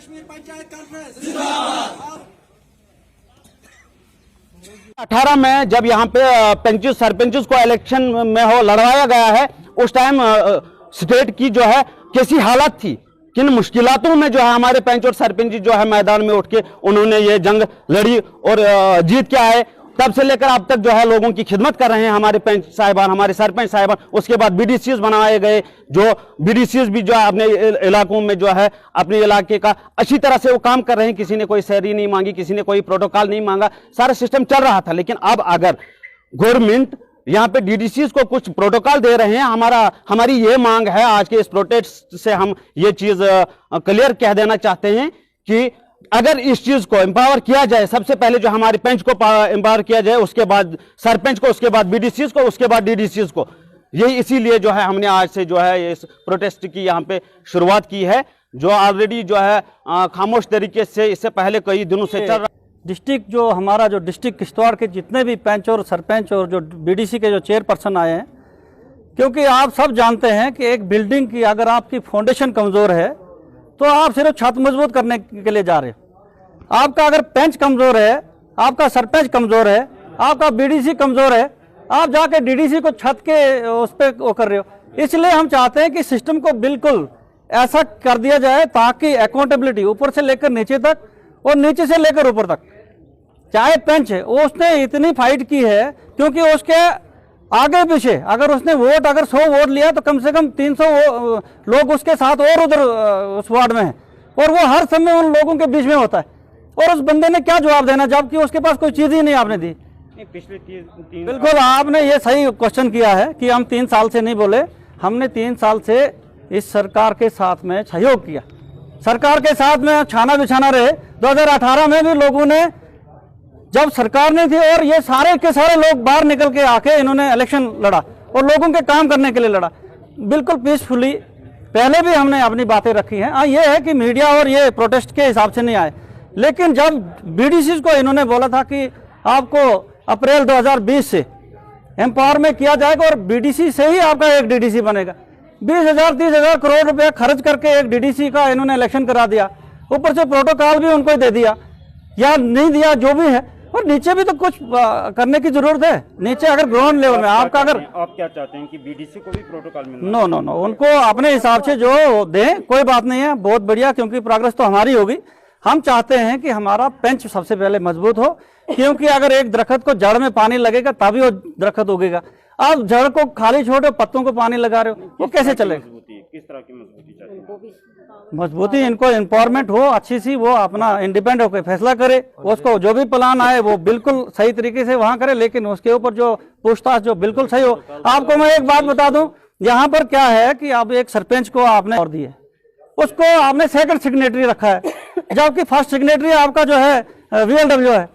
Kashmir panchayat conference जिंदाबाद। 18 में जब यहाँ पे पंच सरपंच को इलेक्शन में लड़वाया गया है, उस टाइम स्टेट की जो है कैसी हालत थी, किन मुश्किलातों में जो है हमारे पंच और सरपंच जो है मैदान में उठ के उन्होंने ये जंग लड़ी और जीत के आए। तब से लेकर अब तक जो है लोगों की खिदमत कर रहे हैं हमारे पंच साहिबान, हमारे सरपंच साहिबान। उसके बाद बीडीसीज बनाए गए, जो बीडीसीज भी जो है अपने इलाकों में जो है अपने इलाके का अच्छी तरह से वो काम कर रहे हैं। किसी ने कोई सैलरी नहीं मांगी, किसी ने कोई प्रोटोकॉल नहीं मांगा, सारा सिस्टम चल रहा था। लेकिन अब अगर गवर्नमेंट यहाँ पे डीडीसीज को कुछ प्रोटोकॉल दे रहे हैं, हमारी ये मांग है, आज के इस प्रोटेस्ट से हम ये चीज क्लियर कह देना चाहते हैं कि अगर इस चीज को एम्पावर किया जाए, सबसे पहले जो हमारे पंच को एम्पावर किया जाए, उसके बाद सरपंच को, उसके बाद बीडीसीज को, उसके बाद डीडीसीज को। यही इसीलिए जो है हमने आज से जो है इस प्रोटेस्ट की यहाँ पे शुरुआत की है, जो ऑलरेडी जो है खामोश तरीके से इससे पहले कई दिनों से चल रहा। डिस्ट्रिक्ट जो हमारा जो डिस्ट्रिक्ट किश्तवाड़ के जितने भी पंच और सरपंच और जो बीडीसी के जो चेयरपर्सन आए हैं, क्योंकि आप सब जानते हैं कि एक बिल्डिंग की अगर आपकी फाउंडेशन कमज़ोर है तो आप सिर्फ छत मजबूत करने के लिए जा रहे हो। आपका अगर पंच कमज़ोर है, आपका सरपंच कमज़ोर है, आपका बीडीसी कमज़ोर है, आप जाके डीडीसी को छत के उस पर वो कर रहे हो। इसलिए हम चाहते हैं कि सिस्टम को बिल्कुल ऐसा कर दिया जाए ताकि अकाउंटेबिलिटी ऊपर से लेकर नीचे तक और नीचे से लेकर ऊपर तक, चाहे पंच है उसने इतनी फाइट की है, क्योंकि उसके आगे पीछे अगर उसने वोट अगर 100 वोट लिया तो कम से कम 300 लोग उसके साथ और उधर उस वार्ड में हैं, और वो हर समय उन लोगों के बीच में होता है। और उस बंदे ने क्या जवाब देना जबकि उसके पास कोई चीज़ ही नहीं आपने दी। पिछले तीन बिल्कुल आपने ये सही क्वेश्चन किया है कि हम 3 साल से नहीं बोले, हमने 3 साल से इस सरकार के साथ में सहयोग किया, सरकार के साथ में छाना बिछाना रहे। 2018 में भी लोगों ने, जब सरकार नहीं थी और ये सारे के सारे लोग बाहर निकल के आके इन्होंने इलेक्शन लड़ा और लोगों के काम करने के लिए लड़ा, बिल्कुल पीसफुली। पहले भी हमने अपनी बातें रखी हैं। हाँ, ये है कि मीडिया और ये प्रोटेस्ट के हिसाब से नहीं आए, लेकिन जब बीडीसी को इन्होंने बोला था कि आपको अप्रैल 2020 से एम्पावरमेंट किया जाएगा और बीडीसी से ही आपका एक डीडीसी बनेगा, 20,000-30,000 करोड़ रुपए खर्च करके एक डीडीसी का इन्होंने इलेक्शन करा दिया, ऊपर से प्रोटोकॉल भी उनको दे दिया या नहीं दिया जो भी है। और नीचे भी तो कुछ करने की जरूरत है। नीचे अगर ग्राउंड लेवल में आपका अगर आप क्या चाहते हैं कि बीडीसी को भी प्रोटोकॉल मिले? नो, उनको अपने हिसाब से जो दें, कोई बात नहीं है, बहुत बढ़िया, क्योंकि प्रोग्रेस तो हमारी होगी। हम चाहते हैं कि हमारा पंच सबसे पहले मजबूत हो, क्योंकि अगर एक दरख्त को जड़ में पानी लगेगा तभी वो दरख्त उगेगा। आप जड़ को खाली छोड़ो, पत्तों को पानी लगा रहे हो, वो कैसे चलेगा? किस तरह की मजबूती चाहिए? मजबूती इनको एम्पावरमेंट हो अच्छी सी, वो अपना इंडिपेंडेंट होकर फैसला करे, उसको जो भी प्लान आए वो बिल्कुल सही तरीके से वहां करे, लेकिन उसके ऊपर जो पूछताछ जो बिल्कुल सही हो। आपको मैं एक बात बता दूं, यहाँ पर क्या है कि आप एक सरपंच को आपने और दिए, उसको आपने सेकंड सिग्नेटरी रखा है, जबकि फर्स्ट सिग्नेटरी आपका जो है VLW है।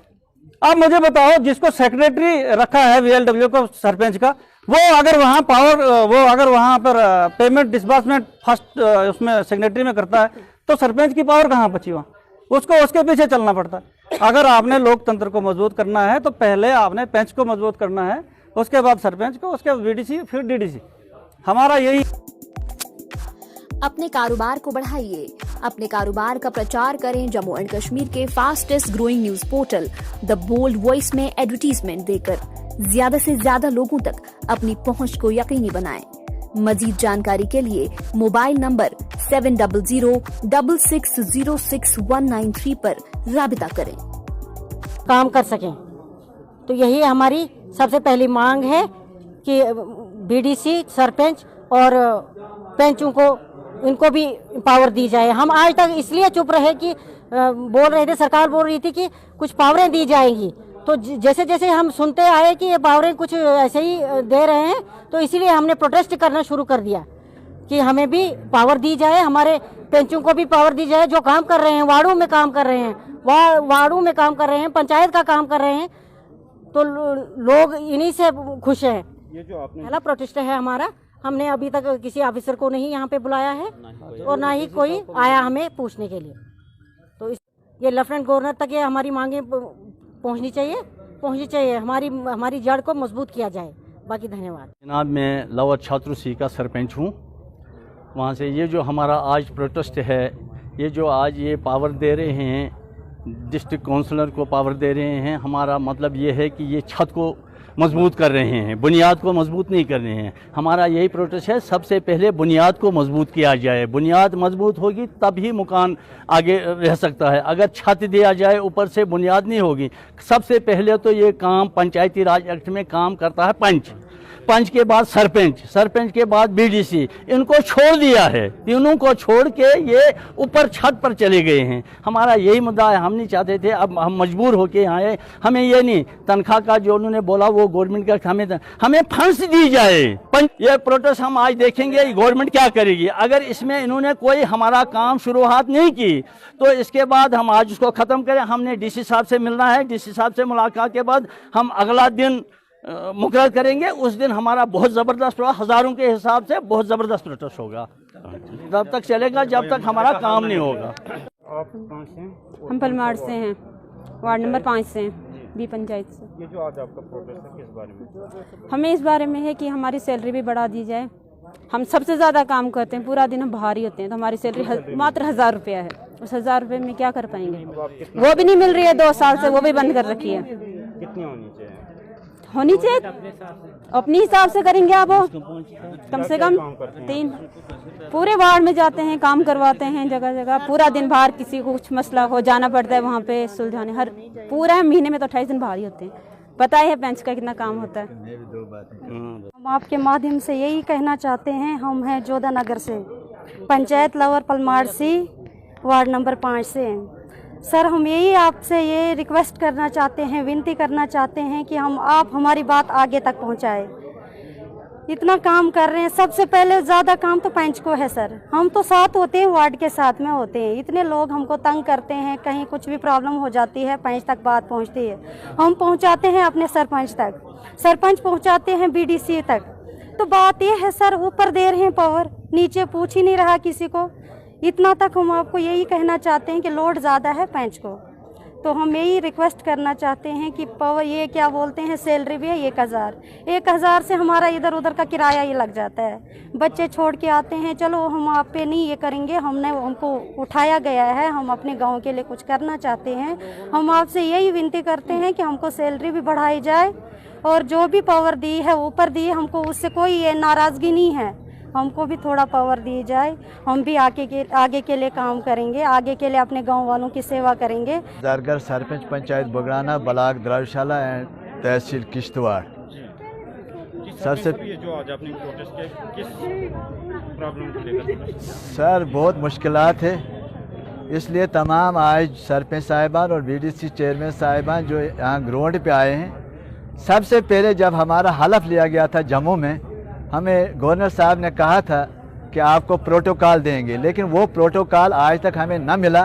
अब मुझे बताओ, जिसको सेक्रेटरी रखा है VLW को सरपंच का, वो अगर वहाँ अगर वहाँ पर पेमेंट डिस्बर्समेंट फर्स्ट उसमें सिग्नेटरी में करता है तो सरपंच की पावर कहाँ बची? वहाँ उसको उसके पीछे चलना पड़ता है। अगर आपने लोकतंत्र को मजबूत करना है तो पहले आपने पंच को मजबूत करना है, उसके बाद सरपंच को, उसके बाद बीडीसी, फिर डीडीसी। हमारा यही। अपने कारोबार को बढ़ाइए, अपने कारोबार का प्रचार करें जम्मू एंड कश्मीर के fastest growing news portal the bold voice में एडवर्टीजमेंट देकर ज्यादा से ज्यादा लोगों तक अपनी पहुंच को यकीनी बनाएं। मजीद जानकारी के लिए मोबाइल नंबर 7006606193 पर राबिता करें। काम कर सकें, तो यही हमारी सबसे पहली मांग है कि बीडीसी, सरपंच और पंचों को, इनको भी पावर दी जाए। हम आज तक इसलिए चुप रहे कि बोल रहे थे, सरकार बोल रही थी कि कुछ पावरें दी जाएंगी, तो जैसे जैसे हम सुनते आए कि ये पावरें कुछ ऐसे ही दे रहे हैं, तो इसीलिए हमने प्रोटेस्ट करना शुरू कर दिया कि हमें भी पावर दी जाए, हमारे पंचों को भी पावर दी जाए, जो काम कर रहे हैं, वार्डों में काम कर रहे हैं, वार्डों में काम कर रहे हैं, पंचायत का काम कर रहे हैं, तो लोग इन्हीं से खुश हैं। ये जो आपने पहला प्रोटेस्ट है हमारा, हमने अभी तक किसी ऑफिसर को नहीं यहाँ पे बुलाया है और ना ही कोई आया हमें पूछने के लिए। तो ये लेफ्टिनेंट गवर्नर तक ये हमारी मांगे पहुँचनी चाहिए, हमारी जड़ को मजबूत किया जाए। बाकी धन्यवाद। जनाब, मैं लाहौर छात्रों सी का सरपंच हूँ। वहाँ से ये जो हमारा आज प्रोटेस्ट है, ये जो आज ये पावर दे रहे हैं, डिस्ट्रिक्ट काउंसलर को पावर दे रहे हैं, हमारा मतलब ये है कि ये छत को मजबूत कर रहे हैं, बुनियाद को मजबूत नहीं कर रहे हैं। हमारा यही प्रोटेस्ट है, सबसे पहले बुनियाद को मजबूत किया जाए। बुनियाद मजबूत होगी तभी मकान आगे रह सकता है। अगर छत दिया जाए ऊपर से बुनियाद नहीं होगी। सबसे पहले तो ये काम पंचायती राज एक्ट में काम करता है पंच, पंच के बाद सरपंच, सरपंच के बाद बीडीसी। इनको छोड़ दिया है, तीनों को छोड़ के ये ऊपर छत पर चले गए हैं। हमारा यही मुद्दा है, हम नहीं चाहते थे, अब हम मजबूर होके आए। हमें ये नहीं तनख्वाह का जो उन्होंने बोला वो गवर्नमेंट का, हमें फंड्स दी जाए। ये प्रोटेस्ट हम आज देखेंगे गवर्नमेंट क्या करेगी। अगर इसमें इन्होंने कोई हमारा काम शुरुआत नहीं की तो इसके बाद हम आज उसको ख़त्म करें। हमने डीसी साहब से मिलना है, डीसी साहब से मुलाकात के बाद हम अगला दिन मुकर्रर करेंगे। उस दिन हमारा बहुत ज़बरदस्त होगा, हज़ारों के हिसाब से बहुत ज़बरदस्त प्रोटेस्ट होगा। तब तक चलेगा जब तक हमारा काम नहीं होगा। आप कहाँ से हैं? हम पलमाड़ से हैं, वार्ड नंबर 5 से हैं, बी पंचायत से। ये जो आज आपका प्रोटेस्ट है किस बारे में? हमें इस बारे में है कि हमारी सैलरी भी बढ़ा दी जाए। हम सबसे ज़्यादा काम करते हैं, पूरा दिन हम बाहर ही होते हैं, तो हमारी सैलरी मात्र 1000 रुपया है। उस 1000 रुपये में क्या कर पाएंगे? वो भी नहीं मिल रही है 2 साल से, वो भी बंद कर रखी है। कितनी होनी चाहिए? होनी चाहिए, अपने हिसाब से करेंगे आप। कम से कम 3 पूरे वार्ड में जाते हैं, काम करवाते हैं जगह जगह। पूरा दिन बाहर, किसी को कुछ मसला हो जाना पड़ता है वहाँ पे सुलझाने। हर पूरा महीने में तो 28 दिन बाहर ही होते हैं। पता है बेंच का कितना काम होता है। हम आपके माध्यम से यही कहना चाहते हैं, हम हैं जोधा नगर से, पंचायत लवर पलमाड़ सी, वार्ड नंबर 5 से हैं। सर, हम यही आपसे ये रिक्वेस्ट करना चाहते हैं, विनती करना चाहते हैं कि आप हमारी बात आगे तक पहुंचाएं। इतना काम कर रहे हैं, सबसे पहले ज़्यादा काम तो पंच को है सर। हम तो साथ होते हैं, वार्ड के साथ में होते हैं। इतने लोग हमको तंग करते हैं, कहीं कुछ भी प्रॉब्लम हो जाती है पंच तक बात पहुंचती है। हम पहुंचाते हैं अपने सरपंच तक, सरपंच पहुंचाते हैं बीडीसी तक। तो बात ये है सर, ऊपर दे रहे हैं पावर, नीचे पूछ ही नहीं रहा किसी को। इतना तक हम आपको यही कहना चाहते हैं कि लोड ज़्यादा है पंच को। तो हम यही रिक्वेस्ट करना चाहते हैं कि पावर, ये क्या बोलते हैं, सैलरी भी है 1000 से हमारा इधर उधर का किराया ही लग जाता है। बच्चे छोड़ के आते हैं, चलो हम आप पे नहीं ये करेंगे, हमको उठाया गया है, हम अपने गांव के लिए कुछ करना चाहते हैं। हम आपसे यही विनती करते हैं कि हमको सैलरी भी बढ़ाई जाए और जो भी पावर दी है ऊपर दी है, हमको उससे कोई नाराज़गी नहीं है। हमको भी थोड़ा पावर दी जाए, हम भी आगे के लिए काम करेंगे, आगे के लिए अपने गांव वालों की सेवा करेंगे। दरगर सरपंच पंचायत बगराना, ब्लॉक द्रावशाला एंड तहसील किश्तवाड़। सबसे ये जो आज आपने प्रोटेस्ट किया, किस प्रॉब्लम को लेकर? सर, बहुत मुश्किलात है, इसलिए तमाम आज सरपंच साहिबान और बीडीसी चेयरमैन साहिबान जो यहाँ ग्राउंड पे आए हैं। सबसे पहले जब हमारा हलफ लिया गया था जम्मू में, हमें गवर्नर साहब ने कहा था कि आपको प्रोटोकॉल देंगे, लेकिन वो प्रोटोकॉल आज तक हमें न मिला।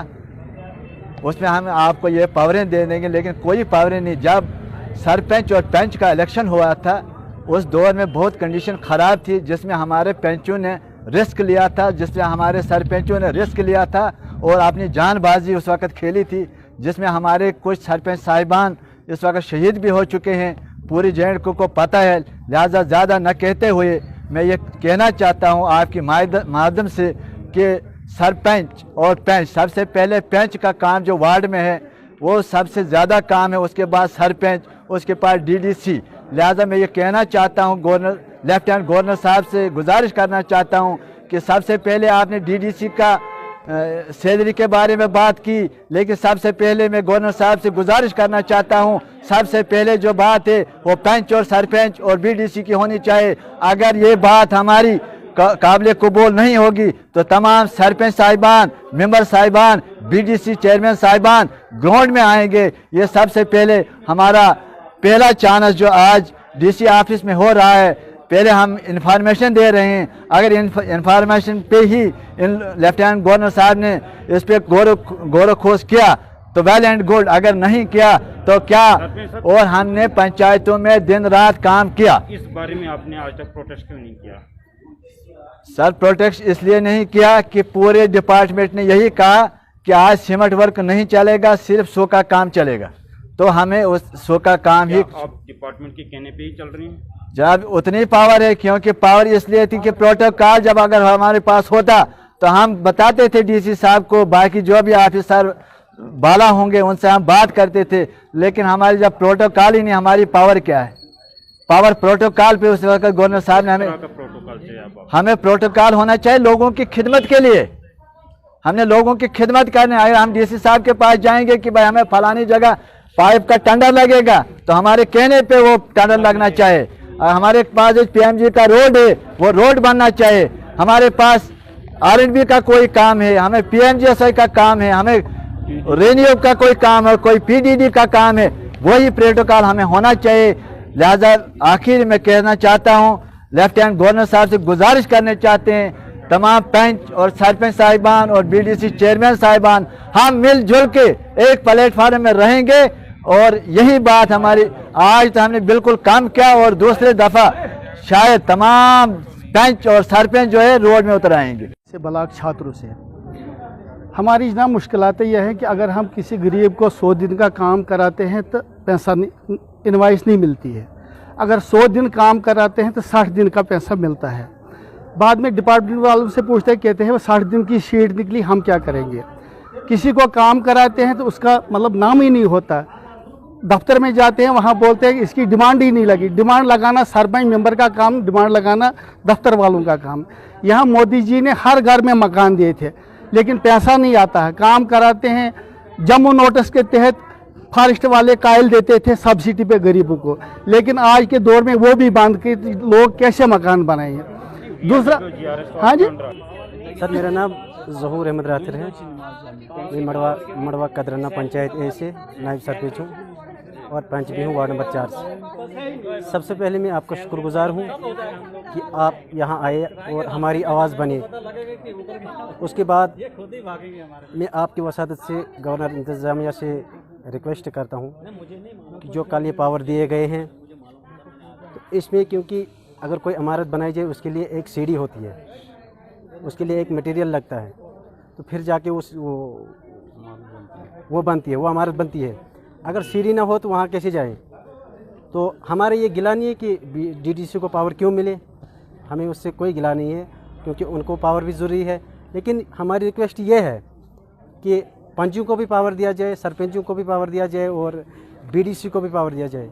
उसमें हम आपको ये पावरें दे देंगे, लेकिन कोई पावरें नहीं। जब सरपंच और पंच का इलेक्शन हुआ था, उस दौर में बहुत कंडीशन ख़राब थी, जिसमें हमारे पंचों ने रिस्क लिया था, जिसमें हमारे सरपंचों ने रिस्क लिया था और अपनी जानबाजी उस वक़्त खेली थी, जिसमें हमारे कुछ सरपंच साहिबान इस वक्त शहीद भी हो चुके हैं। पूरी जेएंड को पता है, लिहाजा ज़्यादा न कहते हुए मैं ये कहना चाहता हूँ आपकी माध्यम से कि सरपंच और पंच, सबसे पहले पंच का काम जो वार्ड में है वो सबसे ज़्यादा काम है, उसके बाद सरपंच, उसके बाद डीडीसी। लिहाजा मैं ये कहना चाहता हूँ, गवर्नर, लेफ्टिनेंट गवर्नर साहब से गुजारिश करना चाहता हूँ कि सबसे पहले आपने डीडीसी का सैलरी के बारे में बात की, लेकिन सबसे पहले मैं गवर्नर साहब से गुजारिश करना चाहता हूं, सबसे पहले जो बात है वो पंच और सरपंच और बीडीसी की होनी चाहिए। अगर ये बात हमारी काबिल कबूल नहीं होगी तो तमाम सरपंच साहिबान, मेंबर साहिबान, बीडीसी चेयरमैन साहिबान ग्राउंड में आएंगे। ये सबसे पहले हमारा पहला चांस जो आज डीसी ऑफिस में हो रहा है, पहले हम इंफॉर्मेशन दे रहे हैं। अगर इंफॉर्मेशन पे ही लेफ्टिनेंट गवर्नर साहब ने इस पे गौर खोज किया तो वेल एंड गुड, अगर नहीं किया तो क्या। और हमने पंचायतों में दिन रात काम किया। इस बारे में आपने आज तक प्रोटेस्ट क्यों नहीं किया? सर, प्रोटेस्ट इसलिए नहीं किया कि पूरे डिपार्टमेंट ने यही कहा कि आज सीमेंट वर्क नहीं चलेगा, सिर्फ 100 का काम चलेगा। तो हमें उस 100 का काम ही, आप डिपार्टमेंट के कहने पे ही चल रही हैं? जब उतनी पावर है, क्योंकि पावर इसलिए थी कि प्रोटोकॉल जब अगर हमारे पास होता तो हम बताते थे डीसी साहब को, बाकी जो भी ऑफिसर बाला होंगे उनसे हम बात करते थे, लेकिन हमारी जब प्रोटोकॉल ही नहीं, हमारी पावर क्या है? पावर प्रोटोकॉल पे उस वक्त गवर्नर साहब ने हमें प्रोटोकॉल होना चाहिए लोगों की खिदमत के लिए। हमने लोगों की खिदमत करने आए, हम डीसी साहब के पास जाएंगे कि भाई हमें फलानी जगह पाइप का टेंडर लगेगा, तो हमारे कहने पे वो टेंडर लगना चाहिए। हमारे पास जो पीएमजी का रोड है वो रोड बनना चाहिए। हमारे पास आरएनबी का कोई काम है, हमें पीएमजीएसआई का काम है, हमें रेन्यू का कोई काम है, कोई पीडीडी का काम है, वही प्रोटोकॉल हमें होना चाहिए। लिहाजा आखिर में कहना चाहता हूँ, लेफ्टिनेंट गवर्नर साहब से गुजारिश करने चाहते हैं, तमाम पंच और सरपंच साहिबान और बीडीसी चेयरमैन साहिबान, हम मिलजुल के एक प्लेटफार्म में रहेंगे और यही बात हमारी। आज तो हमने बिल्कुल काम किया और दूसरे दफा शायद तमाम पंच और सरपंच जो है रोड में उतर आएंगे। से ब्लॉक छात्रों से हमारी जनाब मुश्किलातें यह है कि अगर हम किसी गरीब को 100 दिन का काम कराते हैं तो पैसा इनवाइस नहीं मिलती है। अगर 100 दिन काम कराते हैं तो 60 दिन का पैसा मिलता है। बाद में डिपार्टमेंट वालों से पूछते हैं, कहते हैं वो 60 दिन की शीट निकली, हम क्या करेंगे। किसी को काम कराते हैं तो उसका मतलब नाम ही नहीं होता। दफ्तर में जाते हैं, वहाँ बोलते हैं कि इसकी डिमांड ही नहीं लगी। डिमांड लगाना सरपंच मेंबर का काम, डिमांड लगाना दफ्तर वालों का काम। यहाँ मोदी जी ने हर घर में मकान दिए थे, लेकिन पैसा नहीं आता है। काम कराते हैं, जम्मू नोटिस के तहत फॉरेस्ट वाले कायल देते थे सब्सिडी पे गरीबों को, लेकिन आज के दौर में वो भी बंद के लोग कैसे मकान बनाएंगे। दूसरा, हाँ जी सर, मेरा नाम ज़हूर अहमद राथिर है। मैं मड़वा कदरना पंचायत ए से नायब सरपंच हूँ और पंच भी हूँ वार्ड नंबर 4 से। सबसे पहले मैं आपका शुक्रगुजार हूँ कि आप यहाँ आए और हमारी आवाज़ बने। उसके बाद मैं आपकी वसादत से गवर्नर इंतज़ामिया से रिक्वेस्ट करता हूँ कि जो कल ये पावर दिए गए हैं, तो इसमें क्योंकि अगर कोई इमारत बनाई जाए उसके लिए एक सीढ़ी होती है, उसके लिए एक मटेरियल लगता है, तो फिर जाके वो बनती है, वो इमारत बनती है। अगर सीढ़ी ना हो तो वहाँ कैसे जाएं? तो हमारे ये गिला नहीं है कि डीडीसी को पावर क्यों मिले, हमें उससे कोई गिला नहीं है, क्योंकि उनको पावर भी ज़रूरी है। लेकिन हमारी रिक्वेस्ट ये है कि पंचों को भी पावर दिया जाए, सरपंचों को भी पावर दिया जाए और बीडीसी को भी पावर दिया जाए,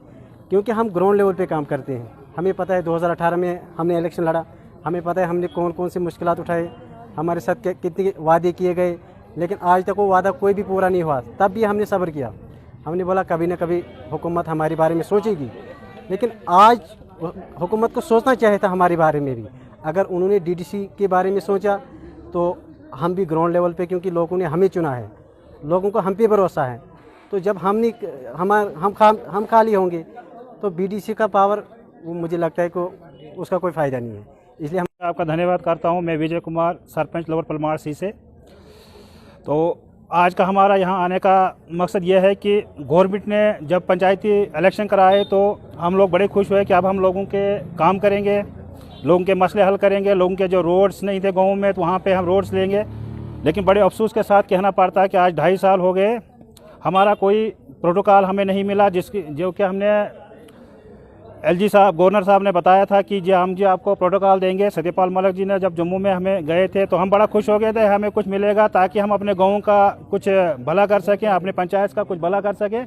क्योंकि हम ग्राउंड लेवल पे काम करते हैं। हमें पता है 2018 में हमने इलेक्शन लड़ा, हमें पता है हमने कौन कौन से मुश्किलात उठाए, हमारे साथ कितने वादे किए गए, लेकिन आज तक वो वादा कोई भी पूरा नहीं हुआ। तब भी हमने सब्र किया, हमने बोला कभी ना कभी हुकूमत हमारे बारे में सोचेगी। लेकिन आज हुकूमत को सोचना चाहिए था हमारे बारे में भी। अगर उन्होंने डीडीसी के बारे में सोचा तो हम भी ग्राउंड लेवल पे, क्योंकि लोगों ने हमें चुना है, लोगों को हम पे भरोसा है, तो जब हम खाली होंगे तो बीडीसी का पावर वो मुझे लगता है कि उसका कोई फ़ायदा नहीं है। इसलिए हम आपका धन्यवाद करता हूं। मैं विजय कुमार, सरपंच लोअर पलमाड़ सी से। तो आज का हमारा यहाँ आने का मकसद ये है कि गवर्नमेंट ने जब पंचायती इलेक्शन कराए तो हम लोग बड़े खुश हुए कि अब हम लोगों के काम करेंगे, लोगों के मसले हल करेंगे। लोगों के जो रोड्स नहीं थे गाँव में तो वहाँ पे हम रोड्स लेंगे। लेकिन बड़े अफसोस के साथ कहना पड़ता है कि आज 2.5 साल हो गए, हमारा कोई प्रोटोकॉल हमें नहीं मिला, जो कि हमने एलजी साहब, गवर्नर साहब ने बताया था कि हम आपको प्रोटोकॉल देंगे। सत्यपाल मलिक जी ने जब जम्मू में हमें गए थे तो हम बड़ा खुश हो गए थे, हमें कुछ मिलेगा ताकि हम अपने गाँव का कुछ भला कर सकें, अपने पंचायत का कुछ भला कर सकें।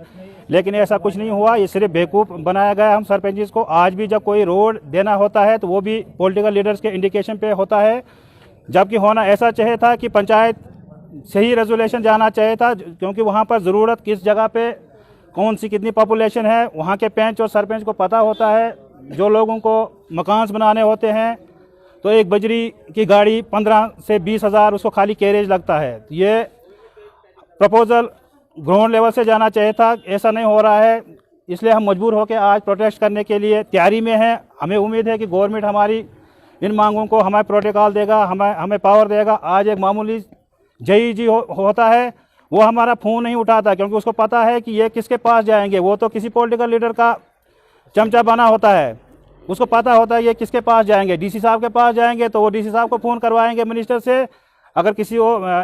लेकिन ऐसा कुछ नहीं हुआ, ये सिर्फ बेवकूफ़ बनाया गया हम सरपंच को। आज भी जब कोई रोड देना होता है तो वो भी पॉलिटिकल लीडर्स के इंडिकेशन पे होता है, जबकि होना ऐसा चाहिए था कि पंचायत से ही रेजोल्यूशन जाना चाहिए था, क्योंकि वहाँ पर ज़रूरत किस जगह पे कौन सी कितनी पॉपुलेशन है वहाँ के पंच और सरपंच को पता होता है। जो लोगों को मकान बनाने होते हैं तो एक बजरी की गाड़ी 15 से 20 हज़ार उसको खाली कैरेज लगता है। ये प्रपोज़ल ग्राउंड लेवल से जाना चाहिए था, ऐसा नहीं हो रहा है। इसलिए हम मजबूर होकर आज प्रोटेस्ट करने के लिए तैयारी में हैं। हमें उम्मीद है कि गवर्नमेंट हमारी इन मांगों को हमें प्रोटोकॉल देगा, हमें पावर देगा। आज एक मामूली जई जी होता है, वो हमारा फ़ोन नहीं उठाता, क्योंकि उसको पता है कि ये किसके पास जाएंगे। वो तो किसी पॉलिटिकल लीडर का चमचा बना होता है, उसको पता होता है ये किसके पास जाएंगे। डीसी साहब के पास जाएंगे तो वो डीसी साहब को फ़ोन करवाएंगे मिनिस्टर से, अगर किसी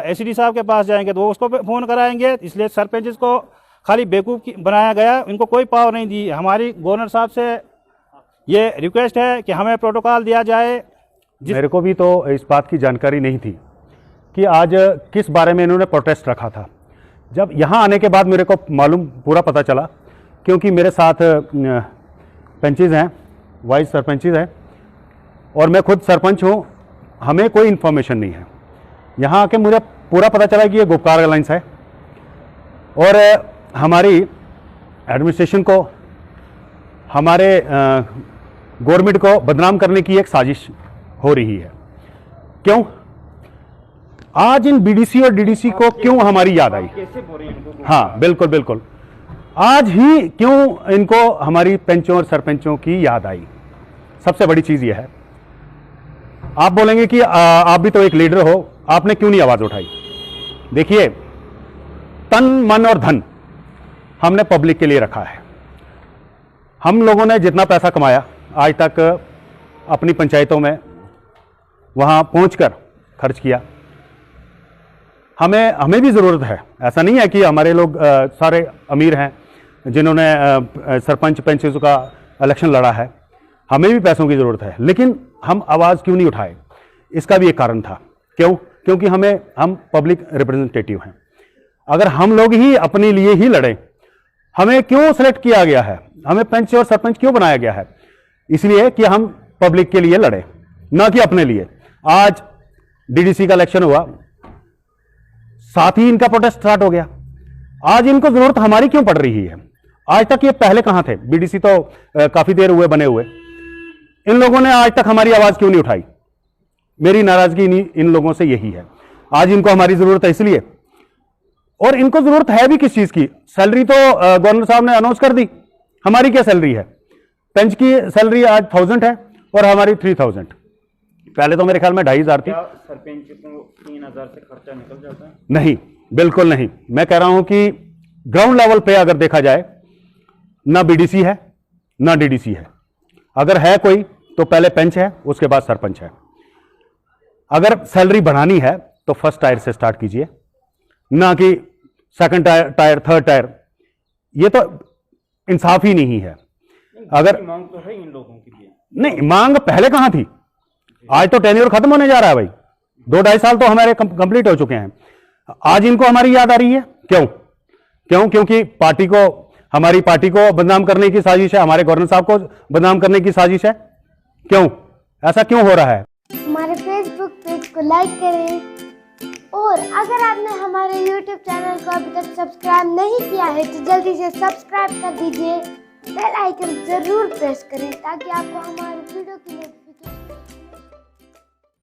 एसडी साहब के पास जाएंगे तो वो उसको फ़ोन कराएंगे। इसलिए सरपंच को खाली बेवकूफ़ बनाया गया, इनको कोई पावर नहीं दी। हमारी गवर्नर साहब से ये रिक्वेस्ट है कि हमें प्रोटोकॉल दिया जाए। मेरे को भी तो इस बात की जानकारी नहीं थी, कि आज किस बारे में इन्होंने प्रोटेस्ट रखा था। जब यहाँ आने के बाद मेरे को मालूम पूरा पता चला, क्योंकि मेरे साथ पंचेज हैं, वाइस सरपंचेज हैं और मैं खुद सरपंच हूँ, हमें कोई इन्फॉर्मेशन नहीं है। यहाँ आके मुझे पूरा पता चला कि ये गुपकार अलायंस है और हमारी एडमिनिस्ट्रेशन को, हमारे गवर्नमेंट को बदनाम करने की एक साजिश हो रही है। क्यों आज इन बीडीसी और डीडीसी को क्यों हमारी याद आई? हाँ बिल्कुल बिल्कुल, आज ही क्यों इनको हमारी पंचों और सरपंचों की याद आई? सबसे बड़ी चीज यह है, आप बोलेंगे कि आप भी तो एक लीडर हो, आपने क्यों नहीं आवाज उठाई? देखिए, तन मन और धन हमने पब्लिक के लिए रखा है। हम लोगों ने जितना पैसा कमाया आज तक अपनी पंचायतों में वहां पहुंचकर खर्च किया। हमें भी ज़रूरत है, ऐसा नहीं है कि हमारे लोग सारे अमीर हैं जिन्होंने सरपंच पंचों का इलेक्शन लड़ा है। हमें भी पैसों की ज़रूरत है, लेकिन हम आवाज़ क्यों नहीं उठाए? इसका भी एक कारण था। क्यों? क्योंकि हम पब्लिक रिप्रेजेंटेटिव हैं। अगर हम लोग ही अपने लिए ही लड़ें, हमें क्यों सेलेक्ट किया गया है? हमें पंच और सरपंच क्यों बनाया गया है? इसलिए कि हम पब्लिक के लिए लड़े, ना कि अपने लिए। आज डीडीसी का इलेक्शन हुआ, साथ ही इनका प्रोटेस्ट स्टार्ट हो गया। आज इनको जरूरत हमारी क्यों पड़ रही है? आज तक ये पहले कहां थे? बीडीसी तो काफी देर हुए बने हुए। इन लोगों ने आज तक हमारी आवाज क्यों नहीं उठाई? मेरी नाराजगी इन लोगों से यही है। आज इनको हमारी जरूरत है इसलिए, और इनको जरूरत है भी किस चीज की? सैलरी तो गवर्नर साहब ने अनाउंस कर दी। हमारी क्या सैलरी है? पंच की सैलरी आज 1000 है और हमारी 3000। पहले तो मेरे ख्याल में 2500 थी। सरपंच को 3000 से खर्चा निकल जाता है? नहीं, बिल्कुल नहीं। मैं कह रहा हूं कि ग्राउंड लेवल पे अगर देखा जाए, ना बीडीसी है ना डीडीसी है। अगर है कोई तो पहले पंच है, उसके बाद सरपंच है। अगर सैलरी बढ़ानी है तो फर्स्ट टायर से स्टार्ट कीजिए, ना कि सेकंड टायर थर्ड टायर। ये तो इंसाफ ही नहीं है। अगर मांग तो है इन लोगों की भी। नहीं, मांग पहले कहां थी? आज तो टेन्योर खत्म होने जा रहा है भाई। 2-2.5 साल तो हमारे कंप्लीट हो चुके हैं। आज इनको हमारी याद आ रही है। क्यों? क्योंकि हमारी पार्टी को बदनाम करने की साजिश है, हमारे गवर्नर साहब को बदनाम करने की साजिश है। क्यों? ऐसा क्यों हो रहा है? हमारे फेसबुक पेज को लाइक करें, और अगर आपने हमारे यूट्यूब चैनल को अभी तक सब्सक्राइब नहीं किया है तो जल्दी से सब्सक्राइब कर दीजिए। बेल आइकन जरूर प्रेस करें ताकि आपको हमारी वीडियो की